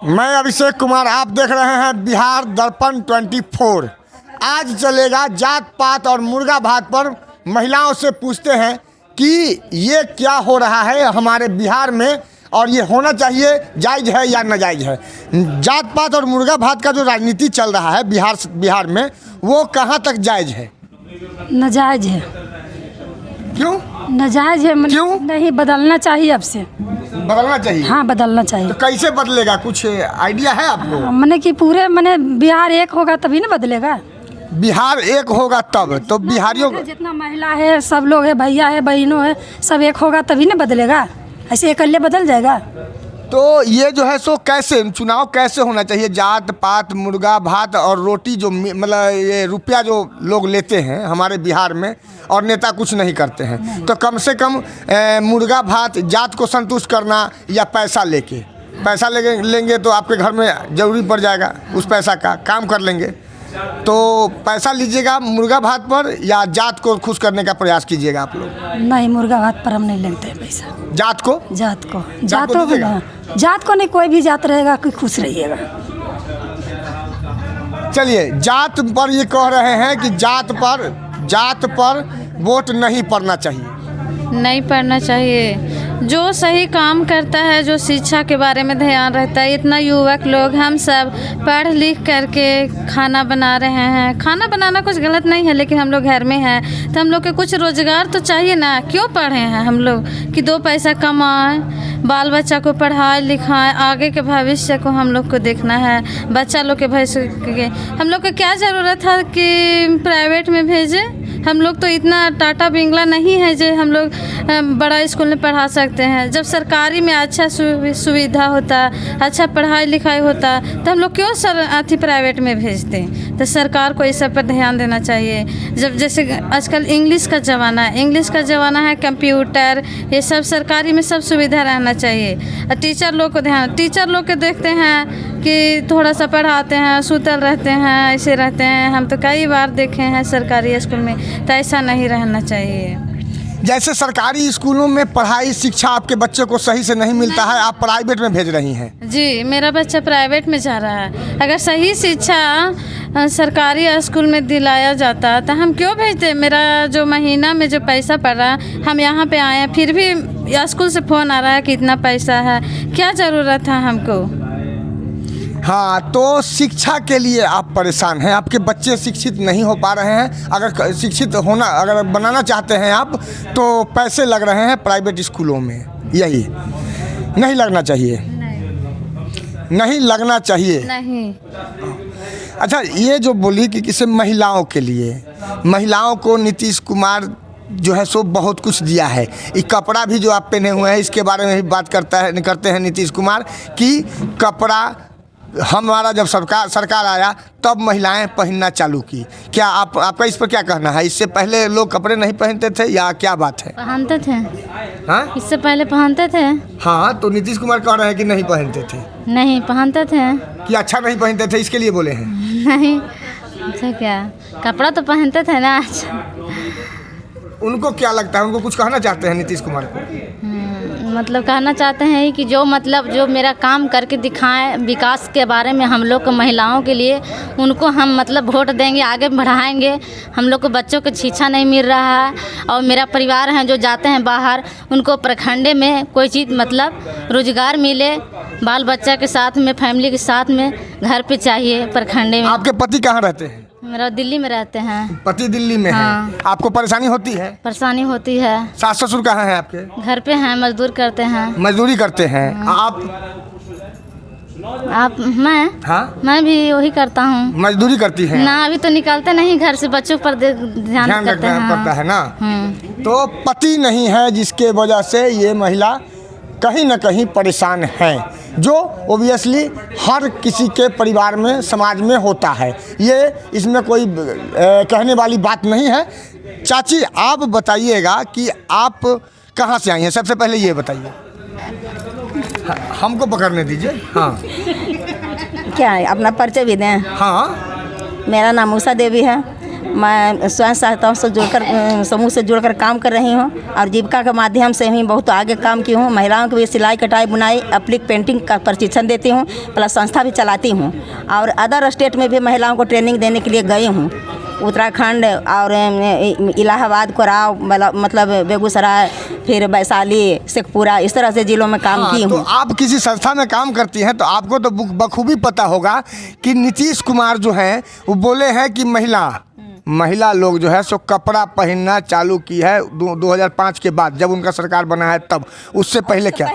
मैं अभिषेक कुमार, आप देख रहे हैं बिहार दर्पण 24। आज चलेगा जात पात और मुर्गा भात पर। महिलाओं से पूछते हैं कि ये क्या हो रहा है हमारे बिहार में और ये होना चाहिए, जायज़ है या नाजायज़ है। जात पात और मुर्गा भात का जो राजनीति चल रहा है बिहार में, वो कहाँ तक जायज़ है? नाजायज़ है। क्यों नाजायज़ है? क्यों? नहीं, बदलना चाहिए अब से। बदलना चाहिए? हाँ, बदलना चाहिए। तो कैसे बदलेगा, कुछ आइडिया है आपको? मैंने कि पूरे बिहार एक होगा तभी ना बदलेगा। बिहार एक होगा तब तो बिहारियों जितना महिला है, सब लोग है, भैया है, बहनों है, सब एक होगा तभी ना बदलेगा। ऐसे अकेले बदल जाएगा? तो ये जो है सो कैसे चुनाव कैसे होना चाहिए? जात पात मुर्गा भात और रोटी, जो मतलब ये रुपया जो लोग लेते हैं हमारे बिहार में और नेता कुछ नहीं करते हैं, तो कम से कम मुर्गा भात जात को संतुष्ट करना या पैसा लेंगे तो आपके घर में ज़रूरी पड़ जाएगा, उस पैसा का काम कर लेंगे। तो पैसा लीजिएगा मुर्गा भात पर या जात को खुश करने का प्रयास कीजिएगा आप लोग? नहीं, मुर्गा भात पर हम नहीं लेते हैं पैसा। जात को नहीं, कोई भी जात रहेगा कि खुश रहिएगा। चलिए, जात पर ये कह रहे हैं कि जात पर वोट नहीं पड़ना चाहिए। नहीं पढ़ना चाहिए। जो सही काम करता है, जो शिक्षा के बारे में ध्यान रहता है, इतना युवक लोग हम सब पढ़ लिख करके खाना बना रहे हैं। खाना बनाना कुछ गलत नहीं है, लेकिन हम लोग घर में हैं तो हम लोग के कुछ रोज़गार तो चाहिए ना। क्यों पढ़े हैं हम लोग कि दो पैसा कमाएं, बाल बच्चा को पढ़ाए लिखाएं, आगे के भविष्य को हम लोग को देखना है। बच्चा लोग के भविष्य के हम लोग को क्या ज़रूरत है कि प्राइवेट में भेजें? हम लोग तो इतना टाटा बिंगला नहीं है जो हम लोग बड़ा स्कूल में पढ़ा सकते हैं। जब सरकारी में अच्छा सुविधा होता, अच्छा पढ़ाई लिखाई होता, तो हम लोग क्यों प्राइवेट में भेजते? तो सरकार को इस सब पर ध्यान देना चाहिए। जब जैसे आजकल इंग्लिश का ज़माना है, कंप्यूटर, ये सब सरकारी में सब सुविधा रहना चाहिए। और टीचर लोग को देखते हैं कि थोड़ा सा पढ़ाते हैं, सुतल रहते हैं, ऐसे रहते हैं। हम तो कई बार देखे हैं सरकारी स्कूल में, तो ऐसा नहीं रहना चाहिए। जैसे सरकारी स्कूलों में पढ़ाई शिक्षा आपके बच्चे को सही से नहीं मिलता है, आप प्राइवेट में भेज रही हैं? जी, मेरा बच्चा प्राइवेट में जा रहा है। अगर सही शिक्षा सरकारी स्कूल में दिलाया जाता तो हम क्यों भेजते? मेरा जो महीना में जो पैसा पड़ रहा है, हम यहाँ पे आए हैं फिर भी स्कूल से फ़ोन आ रहा है कि इतना पैसा है। क्या ज़रूरत है हमको? हाँ, तो शिक्षा के लिए आप परेशान हैं, आपके बच्चे शिक्षित नहीं हो पा रहे हैं। अगर शिक्षित अगर बनाना चाहते हैं आप, तो पैसे लग रहे हैं प्राइवेट स्कूलों में। यही नहीं लगना चाहिए? नहीं लगना चाहिए। नहीं। अच्छा, ये जो बोली कि किसी महिलाओं को नीतीश कुमार जो है सो बहुत कुछ दिया है। ये कपड़ा भी जो आप पहने हुए हैं, इसके बारे में भी बात करते हैं नीतीश कुमार कि कपड़ा हमारा जब सरकार आया तब महिलाएं पहनना चालू की। क्या आपका इस पर क्या कहना है? इससे पहले लोग कपड़े नहीं पहनते थे या क्या बात है? पहनते थे। हाँ, इससे पहले पहनते थे। हाँ, तो नीतीश कुमार कह रहे हैं कि नहीं पहनते थे। नहीं पहनते थे। कि अच्छा नहीं पहनते थे इसके लिए बोले हैं? नहीं, अच्छा क्या, कपड़ा तो पहनते थे ना। उनको क्या लगता है, उनको कुछ कहना चाहते हैं नीतीश कुमार को? मतलब कहना चाहते हैं कि जो मेरा काम करके दिखाएं विकास के बारे में हम लोग को, महिलाओं के लिए, उनको हम वोट देंगे, आगे बढ़ाएंगे। हम लोग को बच्चों को शिक्षा नहीं मिल रहा है और मेरा परिवार है जो जाते हैं बाहर, उनको प्रखंडे में कोई चीज़ रोज़गार मिले, बाल बच्चा के साथ में, फैमिली के साथ में घर पे चाहिए प्रखंडे में। आपके पति कहाँ रहते हैं? मेरा दिल्ली में रहते हैं। पति दिल्ली में हाँ। है। आपको परेशानी होती है? परेशानी होती है। सास ससुर कहाँ हैं आपके? घर पे हैं, मजदूर करते हैं। मजदूरी करते हैं। आप मैं भी वही करता हूँ। मजदूरी करती हैं ना? अभी तो निकलते नहीं घर से, बच्चों पर ध्यान रखना पड़ता है ना। तो पति नहीं है, जिसके वजह से ये महिला कहीं ना कहीं परेशान है, जो ओबियसली हर किसी के परिवार में, समाज में होता है। ये इसमें कोई कहने वाली बात नहीं है। चाची, आप बताइएगा कि आप कहाँ से आई हैं? सबसे पहले ये बताइए। हमको पकड़ने दीजिए। हाँ, क्या है, अपना परिचय भी दें? हाँ। मेरा नाम उषा देवी है। मैं स्वयं सहायताओं से जुड़कर समूह से जुड़कर काम कर रही हूँ और जीविका के माध्यम से ही बहुत आगे काम की हूँ। महिलाओं को भी सिलाई कटाई बुनाई एप्लिक पेंटिंग का प्रशिक्षण देती हूँ, प्लस संस्था भी चलाती हूँ और अदर स्टेट में भी महिलाओं को ट्रेनिंग देने के लिए गई हूँ। उत्तराखंड और इलाहाबाद, कोराव, मतलब बेगूसराय, फिर वैशाली, शेखपुरा, इस तरह से जिलों में काम की हूँ। तो आप किसी संस्था में काम करती हैं तो आपको तो बखूबी पता होगा कि नीतीश कुमार जो हैं वो बोले हैं कि महिला लोग जो है सो कपड़ा पहनना चालू की है 2005 के बाद, जब उनका सरकार बना है तब। उससे पहले क्या?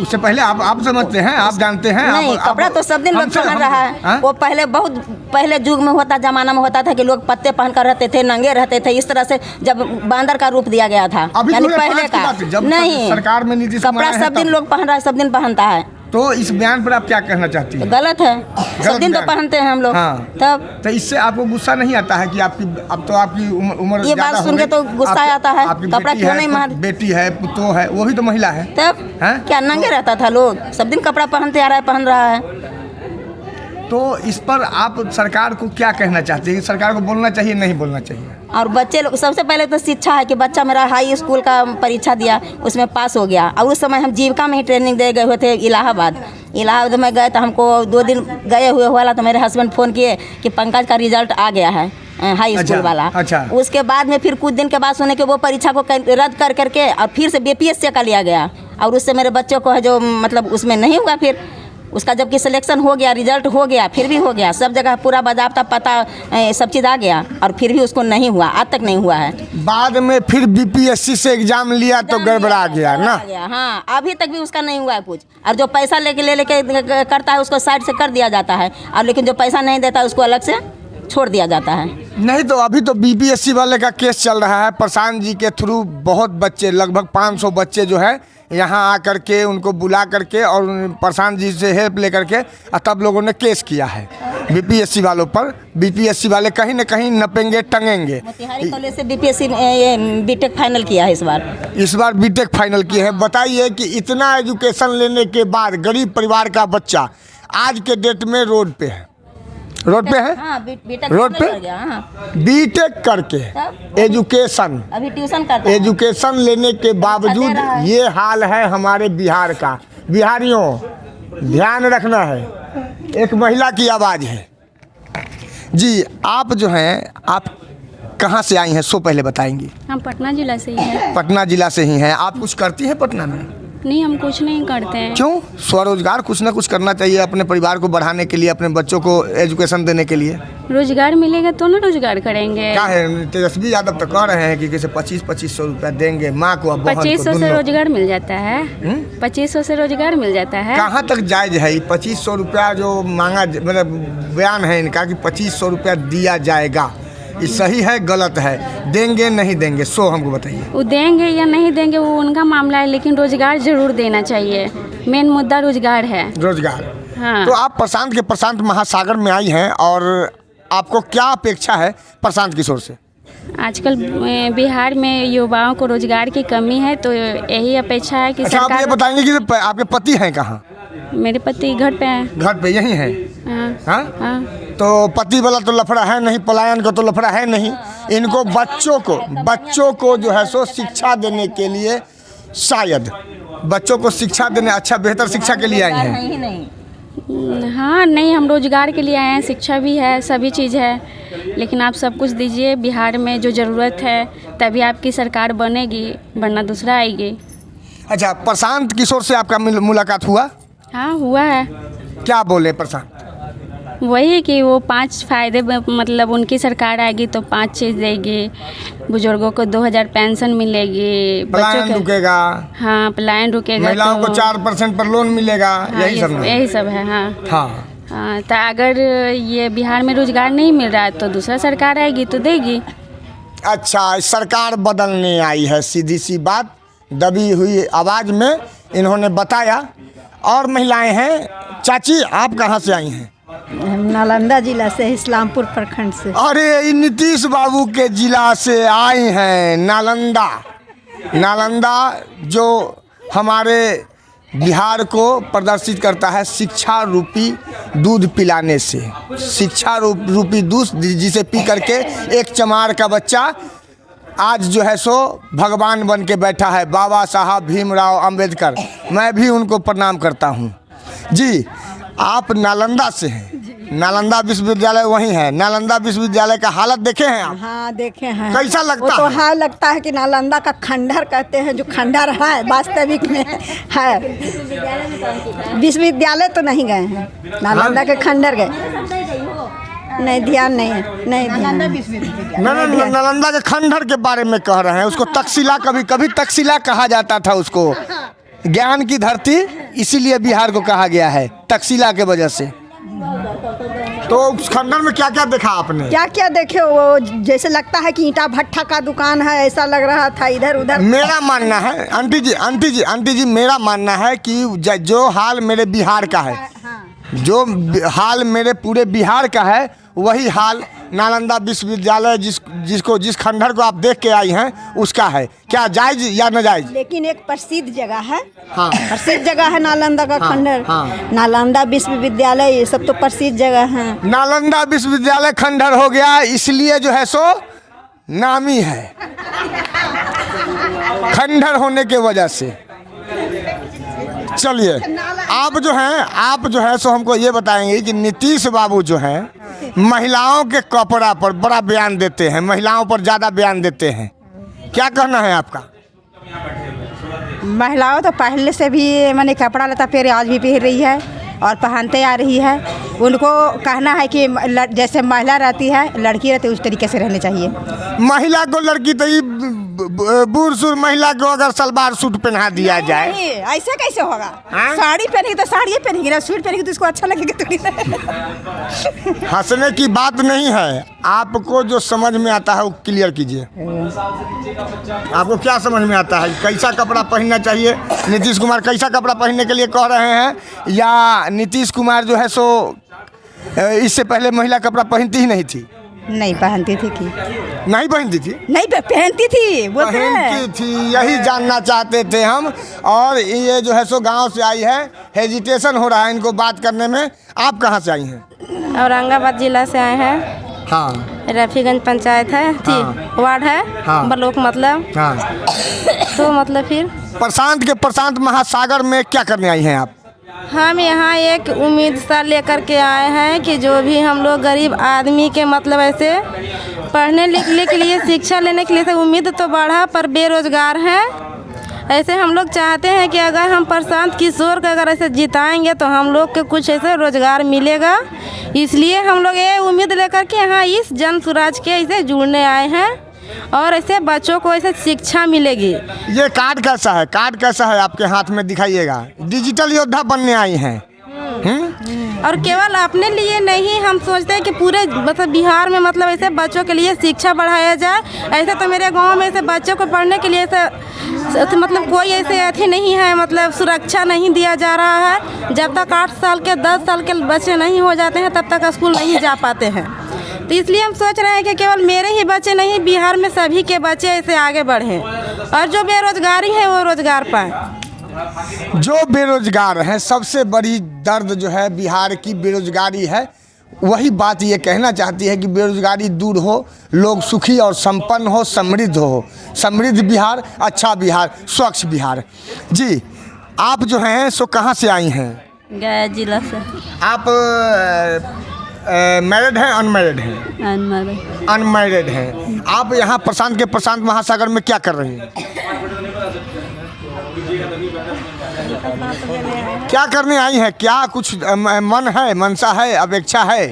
उससे पहले आप समझते हैं, आप जानते हैं? नहीं, कपड़ा तो सब दिन लोग पहन रहा है। वो पहले बहुत पहले युग में जमाना में होता था कि लोग पत्ते पहन कर रहते थे, नंगे रहते थे, इस तरह से जब बांदर का रूप दिया गया था। यानी पहले का नहीं, सरकार में नीतीश कुमार कपड़ा सब दिन लोग पहन रहा है, सब दिन पहनता है। तो इस बयान पर आप क्या कहना चाहती हैं? गलत है, सब दिन तो पहनते हैं हम लोग। हाँ। तब तो इससे आपको गुस्सा नहीं आता है कि आपकी उम्र ये बात सुन के तो गुस्सा आता है। कपड़ा क्यों नहीं पहन? बेटी है, पुतो है, वो भी तो महिला है। तब क्या नंगे रहता था लोग? सब दिन कपड़ा पहनते आ रहा है, पहन रहा है। तो इस पर आप सरकार को क्या कहना चाहते हैं? सरकार को बोलना चाहिए, नहीं बोलना चाहिए? और बच्चे लोग, सबसे पहले तो शिक्षा है कि बच्चा मेरा हाई स्कूल का परीक्षा दिया, उसमें पास हो गया। और उस समय हम जीविका में ही ट्रेनिंग दे गए हुए थे इलाहाबाद में गए तो हमको 2 दिन गए हुए वाला तो मेरे हस्बैंड फ़ोन किए कि पंकज का रिजल्ट आ गया है हाई स्कूल वाला। अच्छा। उसके बाद में फिर कुछ दिन के बाद सुने कि वो परीक्षा को रद्द कर करके और फिर से BPSC का लिया गया और उससे मेरे बच्चों को है जो मतलब उसमें नहीं हुआ। फिर उसका जबकि सिलेक्शन हो गया, रिजल्ट हो गया, फिर भी हो गया, सब जगह पूरा बाज़ाब्ता पता सब चीज़ आ गया और फिर भी उसको नहीं हुआ, आज तक नहीं हुआ है। बाद में फिर BPSC से एग्जाम लिया तो गड़बड़ा गया ना? हाँ, अभी तक भी उसका नहीं हुआ है कुछ। और जो पैसा लेके करता है उसको साइड से कर दिया जाता है, और लेकिन जो पैसा नहीं देता है उसको अलग से छोड़ दिया जाता है। नहीं तो अभी तो BPSC वाले का केस चल रहा है। प्रशांत जी के थ्रू बहुत बच्चे, लगभग 500 बच्चे जो है यहाँ आकर के उनको बुला करके और प्रशांत जी से हेल्प लेकर के तब लोगों ने केस किया है BPSC वालों पर। BPSC वाले कहीं न कहीं नपेंगे टंगेंगे। मोतिहारी कॉलेज से BPSC B.Tech फाइनल किया है इस बार B.Tech फाइनल किए हैं। बताइए कि इतना एजुकेशन लेने के बाद गरीब परिवार का बच्चा आज के डेट में रोड पे है। रोड पे है? हाँ, रोड पे B.Tech करके एजुकेशन, अभी ट्यूशन करता है। एजुकेशन लेने के बावजूद ये हाल है हमारे बिहार का। बिहारियों ध्यान रखना है, एक महिला की आवाज़ है जी। आप जो हैं, आप कहाँ से आई हैं सो पहले बताएंगी? हम पटना जिला से ही हैं। पटना जिला से ही हैं। आप कुछ करती हैं पटना में? नहीं, हम कुछ नहीं करते हैं। क्यों? स्वरोजगार कुछ ना कुछ करना चाहिए अपने परिवार को बढ़ाने के लिए, अपने बच्चों को एजुकेशन देने के लिए। रोजगार मिलेगा तो ना रोजगार करेंगे। क्या है, तेजस्वी यादव तो कह रहे हैं कि किसी 2500 रुपया देंगे माँ को, 2500 से रोजगार मिल जाता है। 2500 से रोजगार मिल जाता है। कहाँ तक जायज है 2500 रुपया जो मांगा, मतलब बयान है इनका कि 2500 रुपया दिया जाएगा, ये सही है गलत है? देंगे नहीं देंगे सो हमको बताइए। वो देंगे या नहीं देंगे वो उनका मामला है, लेकिन रोजगार जरूर देना चाहिए। मेन मुद्दा रोजगार है। रोजगार। हाँ। तो आप प्रशांत महासागर में आई हैं और आपको क्या अपेक्षा है प्रशांत किशोर से? आजकल बिहार में युवाओं को रोजगार की कमी है, तो यही अपेक्षा है कि सरकार। आप ये बताएंगे कि आपके पति हैं कहाँ? मेरे पति घर पे हैं। घर पे यही हैं? हाँ। हाँ। तो पति वाला तो लफड़ा है नहीं, पलायन का तो लफड़ा है नहीं। इनको बच्चों को जो है सो शिक्षा देने के लिए, शायद बच्चों को शिक्षा देने, अच्छा बेहतर शिक्षा के लिए आई हैं। हाँ, नहीं, हम रोजगार के लिए आए हैं। शिक्षा भी है, सभी चीज़ है, लेकिन आप सब कुछ दीजिए बिहार में जो ज़रूरत है, तभी आपकी सरकार बनेगी, वरना दूसरा आएगी। अच्छा, प्रशांत किशोर से आपका मुलाकात हुआ? हाँ, हुआ है। क्या बोले प्रशांत? वही कि वो 5 फायदे, मतलब उनकी सरकार आएगी तो 5 चीज़ देगी। बुजुर्गों को 2000 पेंशन मिलेगी, पलायन रुकेगा। हाँ, पलायन रुकेगा। महिलाओं को 4% पर लोन मिलेगा। हाँ, यही सब है। हाँ। हाँ। तो अगर ये बिहार में रोजगार नहीं मिल रहा है तो दूसरा सरकार आएगी तो देगी। अच्छा, सरकार बदलने आई है, सीधी सी बात, दबी हुई आवाज़ में इन्होंने बताया। और महिलाएं हैं। चाची, आप कहाँ से आई हैं? नालंदा जिला से, इस्लामपुर प्रखंड से। अरे, नीतीश बाबू के जिला से आई हैं। नालंदा जो हमारे बिहार को प्रदर्शित करता है शिक्षा रूपी दूध पिलाने से, शिक्षा रूपी दूध जिसे पी करके एक चमार का बच्चा आज जो है सो भगवान बन के बैठा है, बाबा साहब भीमराव अंबेडकर। मैं भी उनको प्रणाम करता हूँ। जी, आप नालंदा से हैं, नालंदा विश्वविद्यालय वहीं है। नालंदा विश्वविद्यालय का हालत देखे हैं आप? हाँ देखे हैं। कैसा लगता वो तो है? हाँ लगता है कि नालंदा का खंडहर कहते हैं, जो खंडहर है वास्तविक में है। विश्वविद्यालय तो नहीं गए हैं, नालंदा के खंडहर गए। नहीं ध्यान नहीं है, नहीं ध्यान। नालंदा के खंडहर के बारे में कह रहे हैं। उसको तक्षशिला, कभी तक्षशिला कहा जाता था उसको, ज्ञान की धरती, इसीलिए बिहार को कहा गया है तक्षशिला के वजह से। तो उस खंडहर में क्या क्या देखा आपने? क्या क्या देखे? वो जैसे लगता है कि ईंटा भट्ठा का दुकान है, ऐसा लग रहा था इधर उधर। मेरा मानना है आंटी जी मेरा मानना है कि जो हाल मेरे बिहार का है, जो हाल मेरे पूरे बिहार का है, वही हाल नालंदा विश्वविद्यालय जिस खंडहर को आप देख के आई हैं उसका है। क्या जायज या नाजायज? लेकिन एक प्रसिद्ध जगह है। हाँ। प्रसिद्ध जगह है नालंदा का खंडहर। हाँ। नालंदा विश्वविद्यालय, ये सब तो प्रसिद्ध जगह है। नालंदा विश्वविद्यालय खंडहर हो गया, इसलिए जो है सो नामी है, खंडहर होने के वजह से। चलिए, आप जो है सो हमको ये बताएंगे कि नीतीश बाबू जो हैं महिलाओं के कपड़ा पर बड़ा बयान देते हैं, महिलाओं पर ज़्यादा बयान देते हैं, क्या कहना है आपका? महिलाओं तो पहले से भी मैंने कपड़ा लता पहन, आज भी पहन रही है और पहनते आ रही है। उनको कहना है कि जैसे महिला रहती है, लड़की रहती है, उस तरीके से रहने चाहिए। महिला को लड़की तो बूढ़ सूढ़ महिला को अगर सलवार सूट पहना दिया जाए, नहीं, ऐसे कैसे होगा? हाँ? साड़ी पहनेगी तो साड़ी पहनेगी ना, सूट पहनेगी तो उसको अच्छा लगेगा थोड़ी। हंसने की बात नहीं है, आपको जो समझ में आता है वो क्लियर कीजिए। आपको क्या समझ में आता है, कैसा कपड़ा पहनना चाहिए? नीतीश कुमार कैसा कपड़ा पहनने के लिए कह रहे हैं, या नीतीश कुमार जो है सो इससे पहले महिला कपड़ा पहनती ही नहीं थी? नहीं पहनती थी कि नहीं पहनती थी? नहीं पहनती थी, वो पहनती थी, यही जानना चाहते थे हम। और ये जो है सो गांव से आई है, हेजिटेशन हो रहा है इनको बात करने में। आप कहाँ से आई हैं? औरंगाबाद जिला से आए हैं। हाँ। रफीगंज पंचायत है, वार्ड है। हाँ। बलोक मतलब। हाँ। तो मतलब फिर प्रशांत महासागर में क्या करने आई हैं आप? हम यहाँ एक उम्मीद सा लेकर के आए हैं कि जो भी हम लोग गरीब आदमी के मतलब ऐसे पढ़ने लिखने के लिए, शिक्षा लेने के लिए से उम्मीद तो बढ़ा, पर बेरोजगार हैं। ऐसे हम लोग चाहते हैं कि अगर हम प्रशांत किशोर को अगर ऐसे जिताएंगे तो हम लोग के कुछ ऐसे रोजगार मिलेगा। इसलिए हम लोग ये उम्मीद लेकर के यहाँ इस जन स्वराज के ऐसे जुड़ने आए हैं और ऐसे बच्चों को ऐसे शिक्षा मिलेगी। ये कार्ड कैसा है? कार्ड कैसा है आपके हाथ में, दिखाइएगा। डिजिटल योद्धा बनने आई हैं। और केवल अपने लिए नहीं, हम सोचते हैं कि पूरे मतलब बिहार में मतलब ऐसे बच्चों के लिए शिक्षा बढ़ाया जाए। ऐसे तो मेरे गांव में ऐसे बच्चों को पढ़ने के लिए ऐसे मतलब कोई ऐसे अथी नहीं है, मतलब सुरक्षा नहीं दिया जा रहा है। जब तक 8 साल के 10 साल के बच्चे नहीं हो जाते हैं तब तक स्कूल नहीं जा पाते हैं। तो इसलिए हम सोच रहे हैं कि केवल मेरे ही बच्चे नहीं, बिहार में सभी के बच्चे ऐसे आगे बढ़ें और जो बेरोजगारी है वो रोजगार पाएँ। जो बेरोजगार हैं, सबसे बड़ी दर्द जो है बिहार की बेरोजगारी है। वही बात ये कहना चाहती है कि बेरोजगारी दूर हो, लोग सुखी और संपन्न हो, समृद्ध हो। समृद्ध बिहार, अच्छा बिहार, स्वच्छ बिहार। जी, आप जो हैं सो कहाँ से आई हैं? गया जिला से। आप मैरिड हैं, अनमैरिड हैं? अनमैरिड हैं। आप यहाँ प्रशांत महासागर में क्या कर रही हैं? क्या करने आई हैं? क्या कुछ मन है, मनसा है, अपेक्षा है?